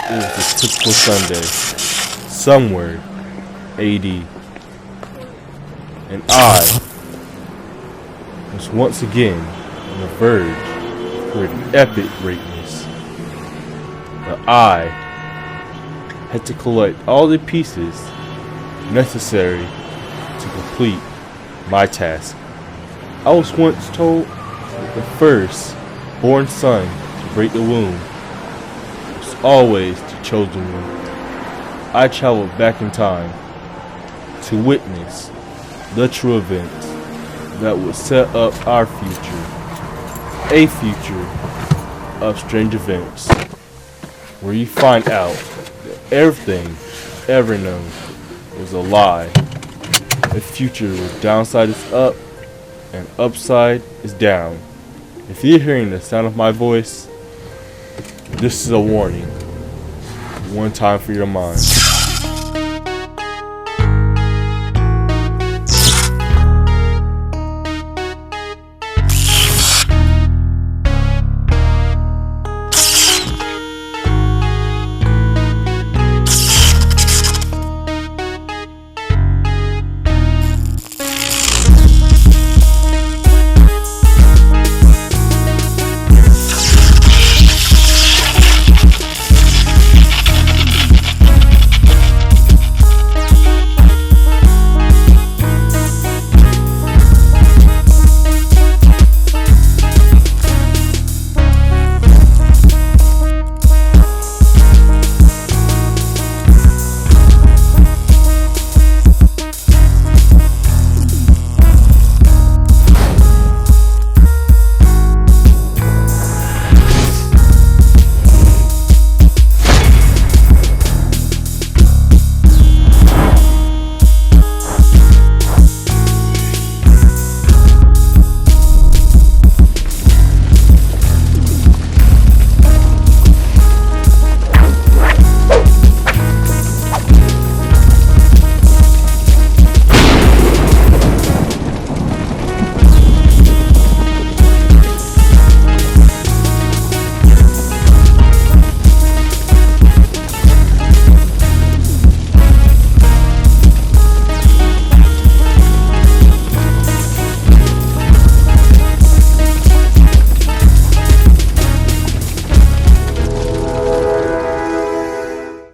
It was a typical Sunday, somewhere, AD, and I was once again on the verge toward epic greatness. But I had to collect all the pieces necessary to complete my task. I was once told that the first born son to break the womb was always the chosen one. I traveled back in time to witness the true events that would set up our future, a future of strange events, where you find out that everything ever known was a lie. A future where downside is up and upside is down. If you're hearing the sound of my voice, this is a warning. One time for your mind.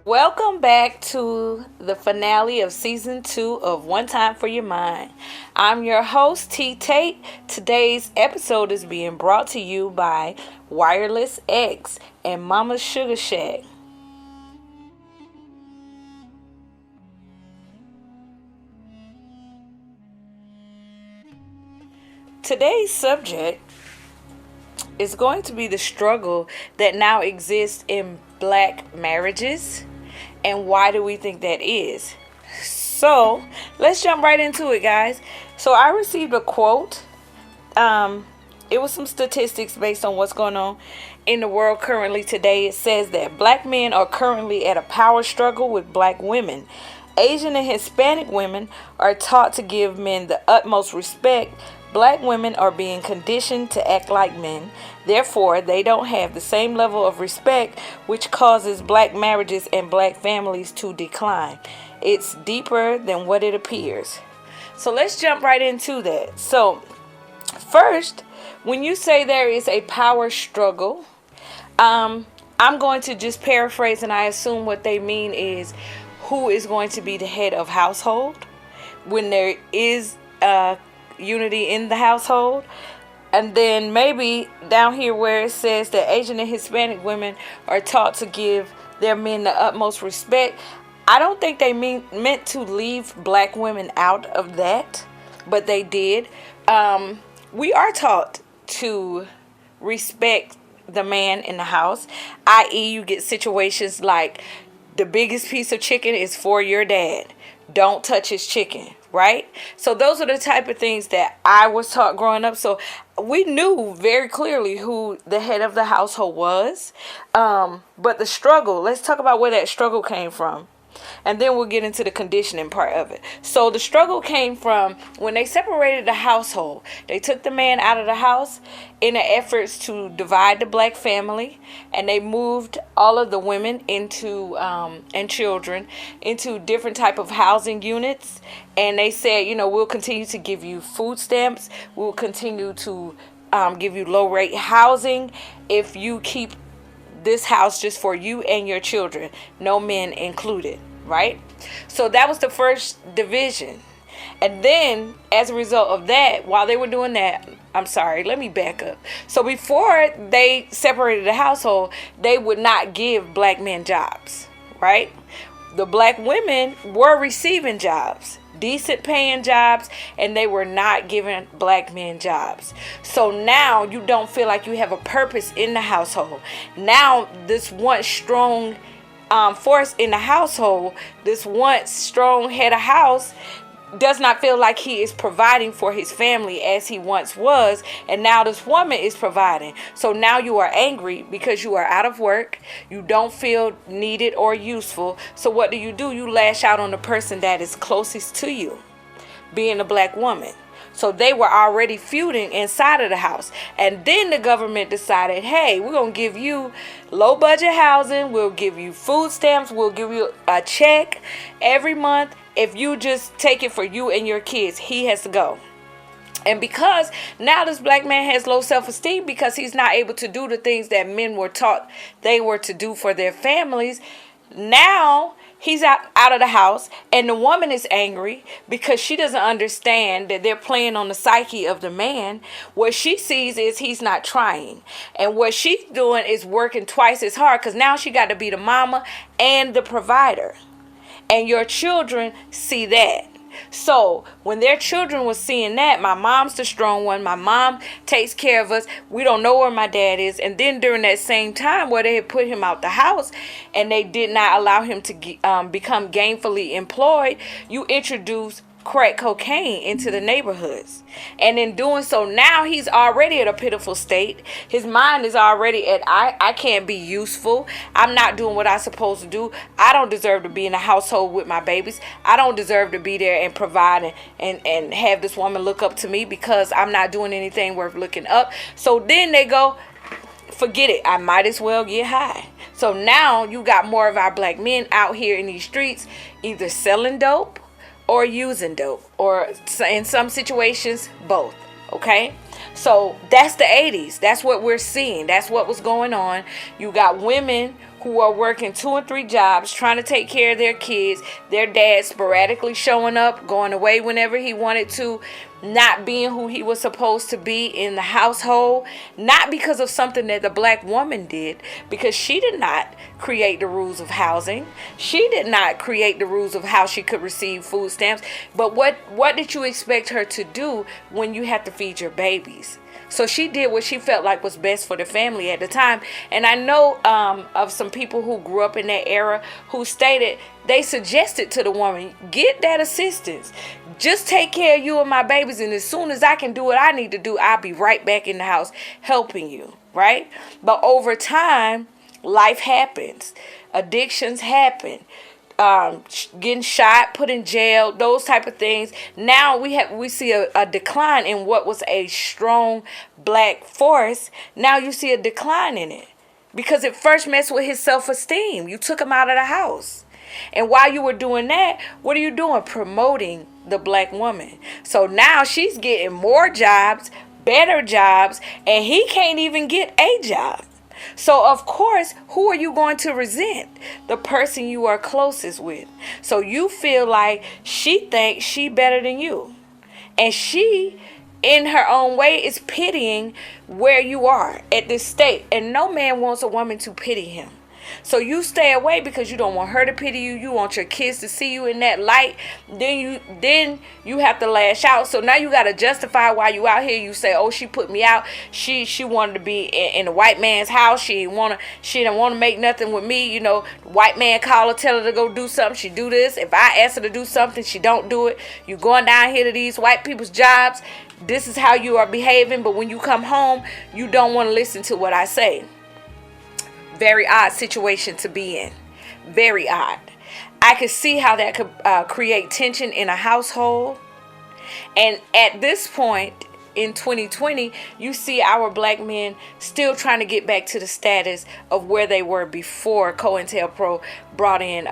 Welcome back to the finale of season 2 of One Time for Your Mind. I'm your host, T. Tate. Today's episode is being brought to you by Wireless X and Mama's Sugar Shack. Today's subject is going to be the struggle that now exists in black marriages. And why do we think that is? So let's jump right into it, guys. So I received a quote. It was some statistics based on what's going on in the world currently today. It says that black men are currently at a power struggle with black women. Asian and Hispanic women are taught to give men the utmost respect. Black women are being conditioned to act like men. Therefore, they don't have the same level of respect, which causes black marriages and black families to decline. It's deeper than what it appears. So let's jump right into that. So first, when you say there is a power struggle, I'm going to just paraphrase, and I assume what they mean is who is going to be the head of household when there is unity in the household. And then maybe down here where it says that Asian and Hispanic women are taught to give their men the utmost respect, I don't think they meant to leave black women out of that, but they did. We are taught to respect the man in the house, i.e. you get situations like the biggest piece of chicken is for your dad. Don't touch his chicken, right? So those are the type of things that I was taught growing up. So we knew very clearly who the head of the household was. But the struggle, let's talk about where that struggle came from. and then we'll get into the conditioning part of it. So the struggle came from when they separated the household. They took the man out of the house in the efforts to divide the black family, and they moved all of the women into and children into different type of housing units. And they said, we'll continue to give you food stamps. We'll continue to give you low rate housing if you keep this house just for you and your children, no men included, right? So that was the first division. And then as a result of that, while they were doing that, I'm sorry, let me back up. So before they separated the household, they would not give black men jobs, right? The black women were receiving jobs, decent paying jobs, and they were not giving black men jobs. So now you don't feel like you have a purpose in the household. Now this once strong force in the household, this once strong head of house, does not feel like he is providing for his family as he once was, and now this woman is providing. So now you are angry because you are out of work, you don't feel needed or useful. So what do? You lash out on the person that is closest to you, being a black woman. So they were already feuding inside of the house. And then the government decided, hey, we're going to give you low budget housing. We'll give you food stamps. We'll give you a check every month. If you just take it for you and your kids, he has to go. And because now this black man has low self-esteem because he's not able to do the things that men were taught they were to do for their families, now he's out of the house, and the woman is angry because she doesn't understand that they're playing on the psyche of the man. What she sees is he's not trying. And what she's doing is working twice as hard because now she got to be the mama and the provider. And your children see that. So when their children was seeing that, my mom's the strong one, my mom takes care of us, we don't know where my dad is. And then during that same time where they had put him out the house and they did not allow him to become gainfully employed, you introduce crack cocaine into the neighborhoods. And in doing so, now he's already at a pitiful state. His mind is already at, I can't be useful. I'm not doing what I'm supposed to do. I don't deserve to be in a household with my babies. I don't deserve to be there and provide and have this woman look up to me because I'm not doing anything worth looking up. So then they go, forget it. I might as well get high. So now you got more of our black men out here in these streets either selling dope or using dope, or in some situations, both. Okay? So that's the 80s. That's what we're seeing. That's what was going on. You got women who are working 2 and 3 jobs, trying to take care of their kids. Their dad sporadically showing up, going away whenever he wanted to, not being who he was supposed to be in the household, not because of something that the black woman did, because she did not create the rules of housing. She did not create the rules of how she could receive food stamps. But what did you expect her to do when you have to feed your babies? So she did what she felt like was best for the family at the time. And I know of some people who grew up in that era who stated they suggested to the woman, get that assistance. Just take care of you and my babies. And as soon as I can do what I need to do, I'll be right back in the house helping you. Right? But over time, life happens. Addictions happen. Getting shot, put in jail, those type of things. Now we see a decline in what was a strong black force. Now you see a decline in it because it first messed with his self-esteem. You took him out of the house. And while you were doing that, what are you doing? Promoting the black woman. So now she's getting more jobs, better jobs, and he can't even get a job. So, of course, who are you going to resent? The person you are closest with. So you feel like she thinks she better than you. And she, in her own way, is pitying where you are at this state. And no man wants a woman to pity him. So you stay away because you don't want her to pity you. You want your kids to see you in that light. Then you have to lash out. So now you got to justify why you out here. You say, oh, she put me out. She wanted to be in a white man's house. She didn't want to make nothing with me. You know, white man call her, tell her to go do something. She do this. If I ask her to do something, she don't do it. You going down here to these white people's jobs. This is how you are behaving. But when you come home, you don't want to listen to what I say. Very odd situation to be in. Very odd. I could see how that could create tension in a household. And at this point in 2020, you see our black men still trying to get back to the status of where they were before COINTELPRO brought in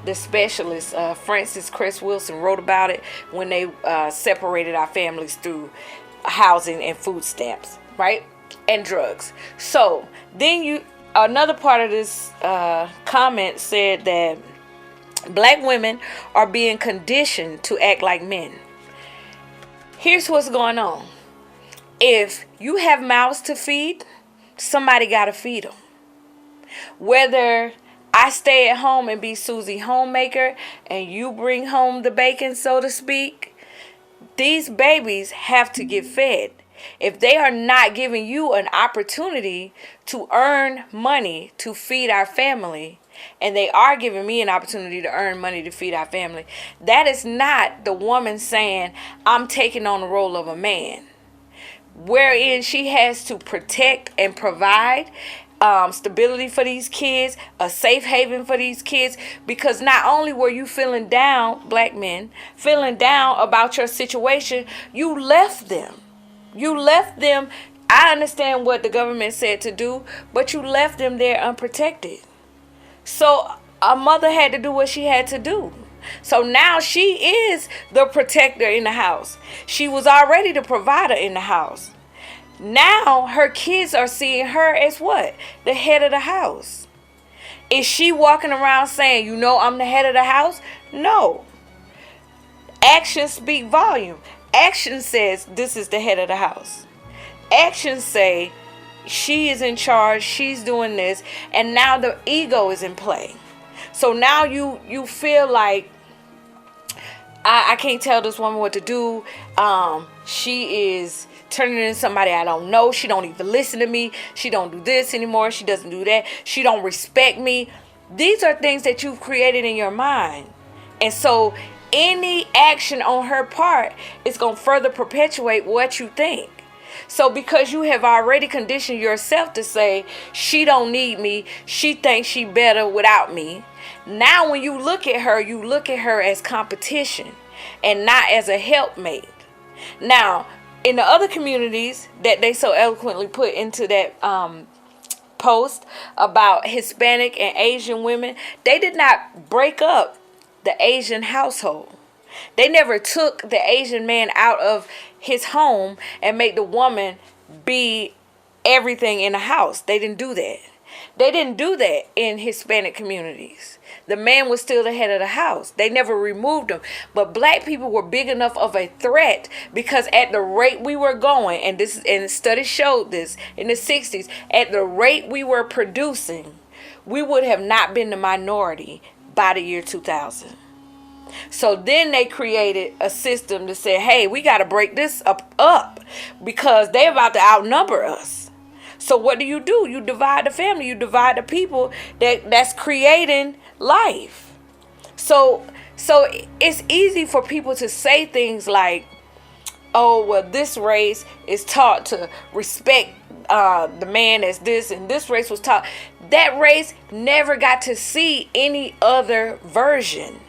the specialist. Francis Cress Wilson wrote about it when they separated our families through housing and food stamps, right? And drugs. So then another part of this comment said that black women are being conditioned to act like men. Here's what's going on. If you have mouths to feed, somebody got to feed them. Whether I stay at home and be Susie Homemaker and you bring home the bacon, so to speak, these babies have to get fed. If they are not giving you an opportunity to earn money to feed our family, and they are giving me an opportunity to earn money to feed our family, that is not the woman saying, I'm taking on the role of a man, wherein she has to protect and provide stability for these kids, a safe haven for these kids, because not only were you feeling down, black men, feeling down about your situation, you left them. You left them. I understand what the government said to do, but you left them there unprotected. So a mother had to do what she had to do. So now she is the protector in the house. She was already the provider in the house. Now her kids are seeing her as what? The head of the house. Is she walking around saying, you know, I'm the head of the house? No. Actions speak volume. Action says this is the head of the house. Actions say she is in charge, she's doing this, and now the ego is in play. So now you feel like I can't tell this woman what to do. She is turning into somebody I don't know. She don't even listen to me. She don't do this anymore. She doesn't do that. She don't respect me. These are things that you've created in your mind. And so any action on her part is going to further perpetuate what you think. So because you have already conditioned yourself to say, she don't need me, she thinks she better without me. Now when you look at her as competition and not as a helpmate. Now, in the other communities that they so eloquently put into that post about Hispanic and Asian women, they did not break up the Asian household. They never took the Asian man out of his home and made the woman be everything in the house. They didn't do that. They didn't do that in Hispanic communities. The man was still the head of the house. They never removed him. But black people were big enough of a threat because at the rate we were going, and studies showed this in the 60s, at the rate we were producing, we would have not been the minority by the year 2000. So then they created a system to say, hey, we got to break this up because they're about to outnumber us. So what do? You divide the family. You divide the people that's creating life. So it's easy for people to say things like, oh, well, this race is taught to respect the man as this, and this race was taught. That race never got to see any other version.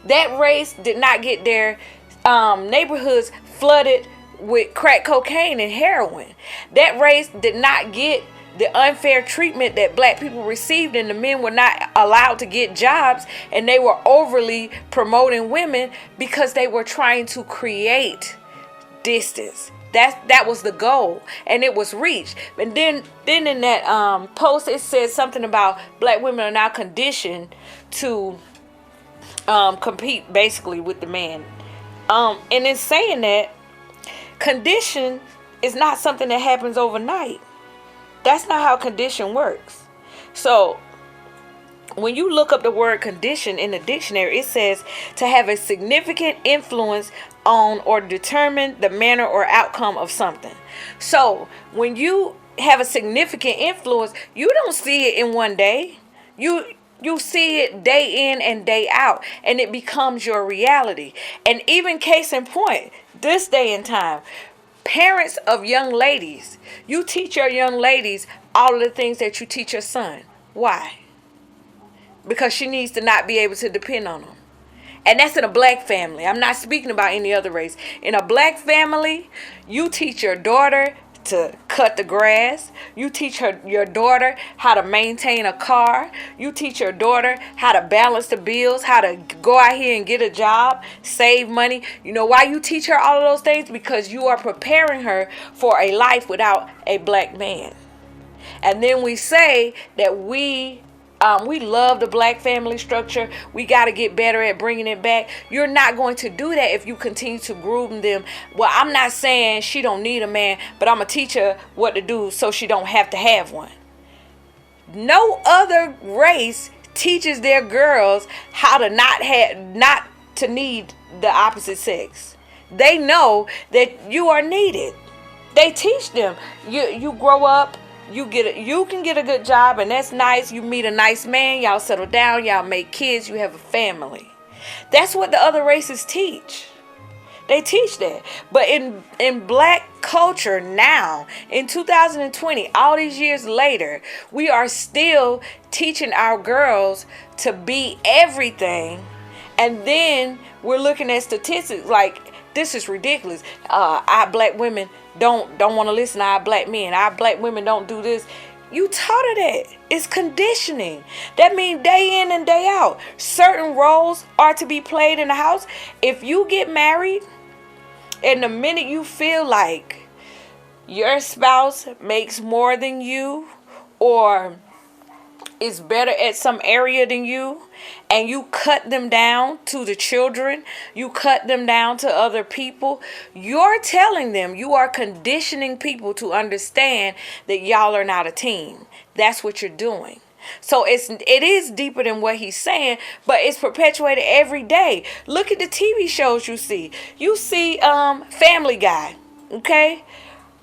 That race did not get their neighborhoods flooded with crack cocaine and heroin. That race did not get the unfair treatment that black people received, and the men were not allowed to get jobs, and they were overly promoting women because they were trying to create distance. That was the goal, and it was reached. And then in that post, it said something about black women are now conditioned to compete basically with the man. And in saying that, condition is not something that happens overnight. That's not how condition works. So when you look up the word condition in the dictionary, it says to have a significant influence on or determine the manner or outcome of something. So when you have a significant influence, you don't see it in one day. You see it day in and day out, and it becomes your reality. And even case in point, this day and time, parents of young ladies, you teach your young ladies all of the things that you teach your son. Why? because she needs to not be able to depend on him. And that's in a black family. I'm not speaking about any other race. In a black family, you teach your daughter to cut the grass. You teach your daughter how to maintain a car. You teach your daughter how to balance the bills, how to go out here and get a job, save money. You know why you teach her all of those things? Because you are preparing her for a life without a black man. And then we say that we love the black family structure. We got to get better at bringing it back. You're not going to do that if you continue to groom them. Well, I'm not saying she don't need a man, but I'm going to teach her what to do so she don't have to have one. No other race teaches their girls how to not to need the opposite sex. They know that you are needed. They teach them. You grow up. You can get a good job, and that's nice. You meet a nice man, y'all settle down, y'all make kids, you have a family. That's what the other races teach. They teach that. But in black culture now, in 2020, all these years later, we are still teaching our girls to be everything. And then we're looking at statistics like, this is ridiculous. Our black women don't want to listen to our black men. Our black women don't do this. You taught her that. It's conditioning. That means day in and day out, certain roles are to be played in the house. If you get married and the minute you feel like your spouse makes more than you or is better at some area than you, and you cut them down to the children, you cut them down to other people, you're telling them, you are conditioning people to understand that y'all are not a team. That's what you're doing. So it is deeper than what he's saying, but it's perpetuated every day. Look at the TV shows you see. You see Family Guy, okay?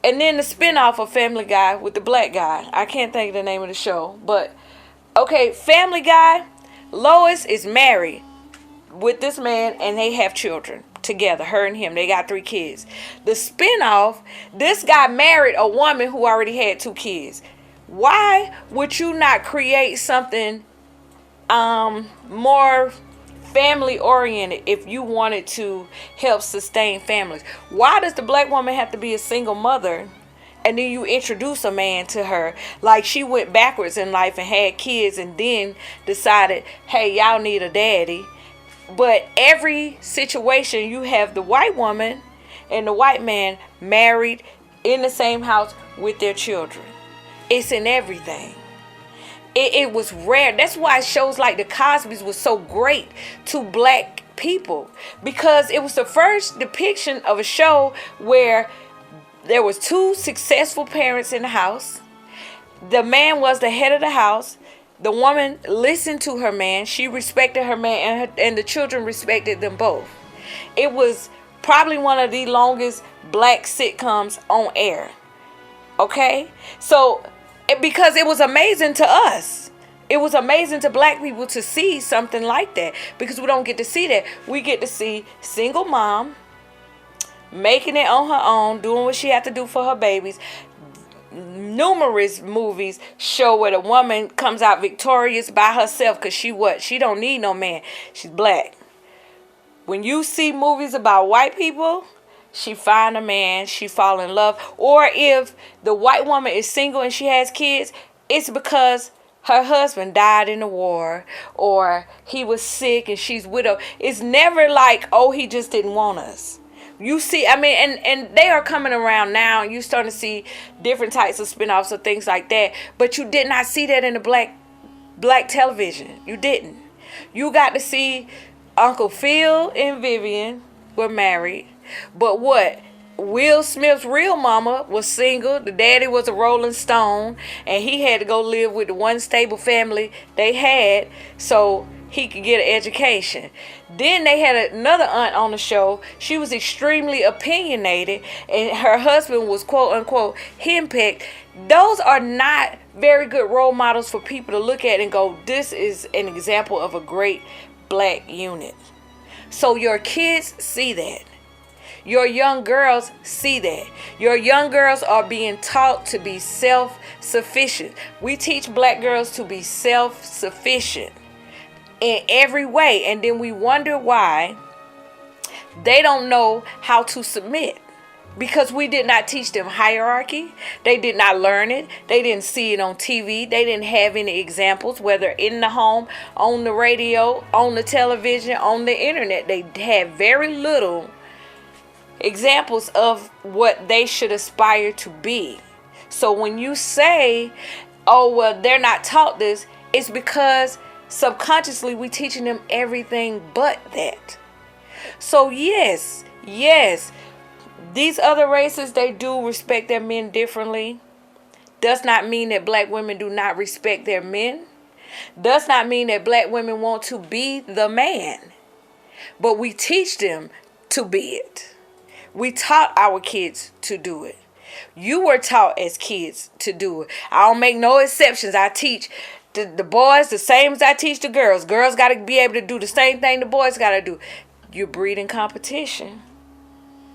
And then the spinoff of Family Guy with the black guy. I can't think of the name of the show, but okay, Family Guy, Lois is married with this man and they have children together, her and him. They got 3 kids. The spinoff, this guy married a woman who already had 2 kids. Why would you not create something more family oriented if you wanted to help sustain families? Why does the black woman have to be a single mother? And then you introduce a man to her like she went backwards in life and had kids and then decided, hey, y'all need a daddy. But every situation you have the white woman and the white man married in the same house with their children. It's in everything. It was rare. That's why shows like the Cosbys was so great to black people, because it was the first depiction of a show where there was 2 successful parents in the house. The man was the head of the house. The woman listened to her man. She respected her man, and the children respected them both. It was probably one of the longest black sitcoms on air. Okay? So, because it was amazing to us. It was amazing to black people to see something like that, because we don't get to see that. We get to see single mom making it on her own, doing what she had to do for her babies. Numerous movies show where the woman comes out victorious by herself because she don't need no man. She's black. When you see movies about white people, she find a man, she fall in love. Or if the white woman is single and she has kids, it's because her husband died in the war or he was sick and she's widowed. It's never like, oh, he just didn't want us. You see, I mean, and they are coming around now. You starting to see different types of spinoffs or things like that. But you did not see that in the black television. You didn't. You got to see Uncle Phil and Vivian were married. But what? Will Smith's real mama was single. The daddy was a Rolling Stone. And he had to go live with the one stable family they had so he could get an education. Then they had another aunt on the show. She was extremely opinionated, and her husband was quote unquote henpecked. Those are not very good role models for people to look at and go, this is an example of a great black unit. So your kids see that. Your young girls see that. Your young girls are being taught to be self-sufficient. We teach black girls to be self-sufficient. in every way. And then we wonder why they don't know how to submit. Because we did not teach them hierarchy. They did not learn it. They didn't see it on TV. They didn't have any examples, whether in the home, on the radio, on the television, on the internet. They had very little examples of what they should aspire to be. So when you say, oh, well, they're not taught this, it's because subconsciously we're teaching them everything but that. So yes, these other races, they do respect their men differently. Does not mean that black women do not respect their men. Does not mean that black women want to be the man. But we teach them to be it. We taught our kids to do it. You were taught as kids to do it. I don't make no exceptions. I teach the boys the same as I teach the girls. Girls got to be able to do the same thing the boys got to do. You're breeding competition.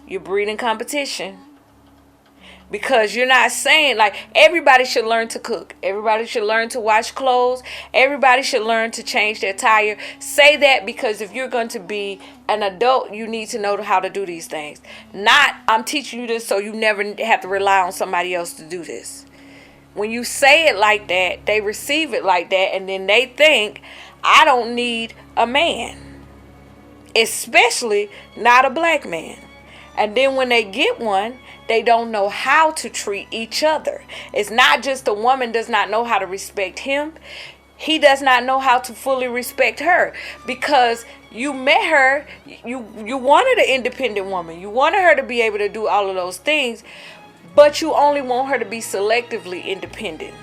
You're breeding competition. Because you're not saying, like, everybody should learn to cook. Everybody should learn to wash clothes. Everybody should learn to change their tire. Say that because if you're going to be an adult, you need to know how to do these things. Not, I'm teaching you this so you never have to rely on somebody else to do this. When you say it like that, they receive it like that, and then they think, I don't need a man. Especially not a black man. And then when they get one, they don't know how to treat each other. It's not just the woman does not know how to respect him. He does not know how to fully respect her. Because you met her, you wanted an independent woman. You wanted her to be able to do all of those things. But you only want her to be selectively independent.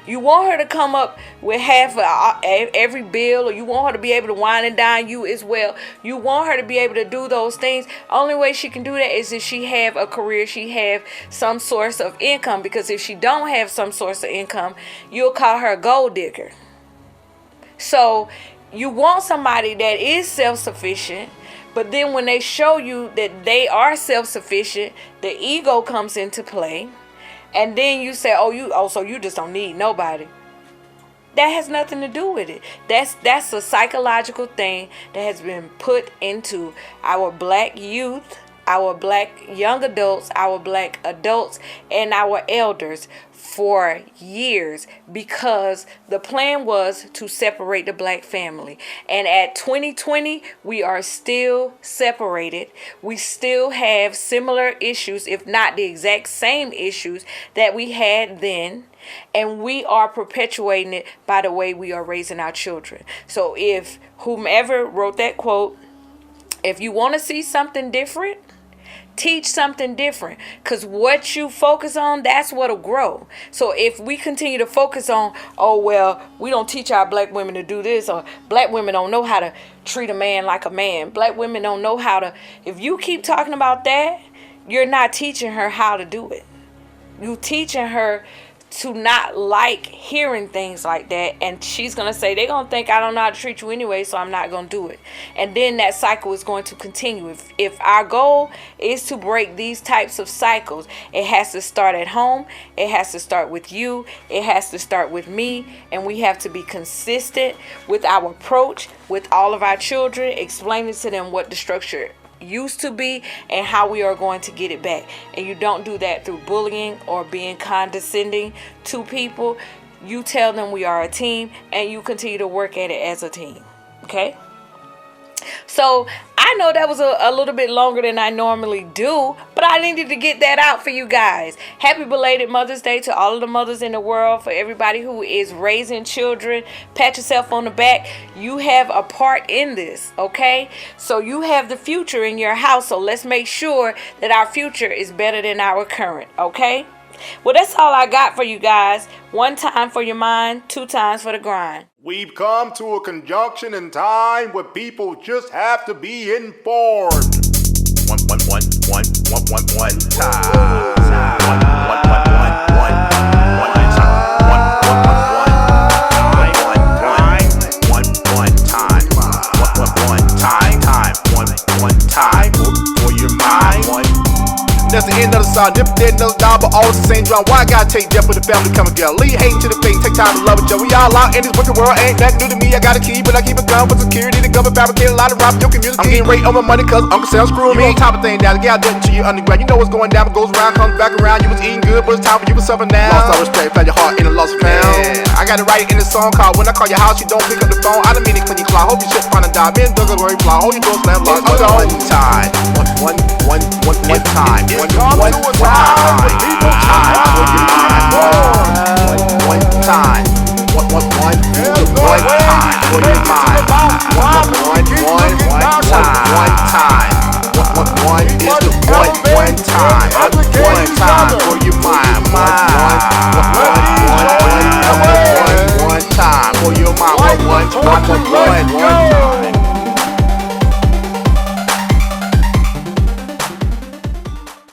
You want her to come up with half of every bill, or you want her to be able to wine and dine you as well. You want her to be able to do those things. Only way she can do that is if she have a career, she have some source of income. Because if she don't have some source of income, you'll call her a gold digger. So you want somebody that is self-sufficient, but then when they show you that they are self-sufficient, the ego comes into play. And then you say, so you just don't need nobody. That has nothing to do with it. That's a psychological thing that has been put into our black youth, our black young adults, our black adults, and our elders for years, because the plan was to separate the black family. And at 2020, we are still separated. We still have similar issues, if not the exact same issues that we had then. And we are perpetuating it by the way we are raising our children. So if whomever wrote that quote, if you want to see something different, teach something different, because what you focus on, that's what'll grow. So if we continue to focus on, we don't teach our black women to do this, or black women don't know how to treat a man like a man, black women don't know how to, if you keep talking about that, you're not teaching her how to do it. You teaching her to not like hearing things like that, and she's gonna say, they're gonna think I don't know how to treat you anyway, so I'm not gonna do it. And then that cycle is going to continue. If our goal is to break these types of cycles, it has to start at home, it has to start with you, it has to start with me, and we have to be consistent with our approach with all of our children, explaining to them what the structure used to be and how we are going to get it back. And you don't do that through bullying or being condescending to people. You tell them we are a team, and you continue to work at it as a team. Okay? So I know that was a little bit longer than I normally do, but I needed to get that out for you guys. Happy belated Mother's Day to all of the mothers in the world, for everybody who is raising children. Pat yourself on the back. You have a part in this, okay? So you have the future in your house, so let's make sure that our future is better than our current, okay? Well, that's all I got for you guys. 1 time for your mind, 2 times for the grind. We've come to a conjunction in time where people just have to be informed. One time. One time for your mind. That's the end of the song. Dip dead, another dog, but always the same drum. Why I gotta take death for the family come together? Leave hate to the face, take time to love each other. We all out in this wicked world, ain't nothing new to me. I got a key, but I keep a gun for security. The government fabricate a lot of rap your community. I'm getting rate on my money cause Uncle Sam screwing me. On top of thing down, the gal done to you underground. You know what's going down, but goes around, comes back around. You was eating good, but it's time for you to suffer now. Lost all respect, found your heart in a lost found. I gotta write it in a song called When I Call Your House, You Don't Pick Up the Phone. I don't mean to clean your clock. Hope you shit find a dime. Me and Doug are very fly. Hold your door slam locked. One time. One time. One time.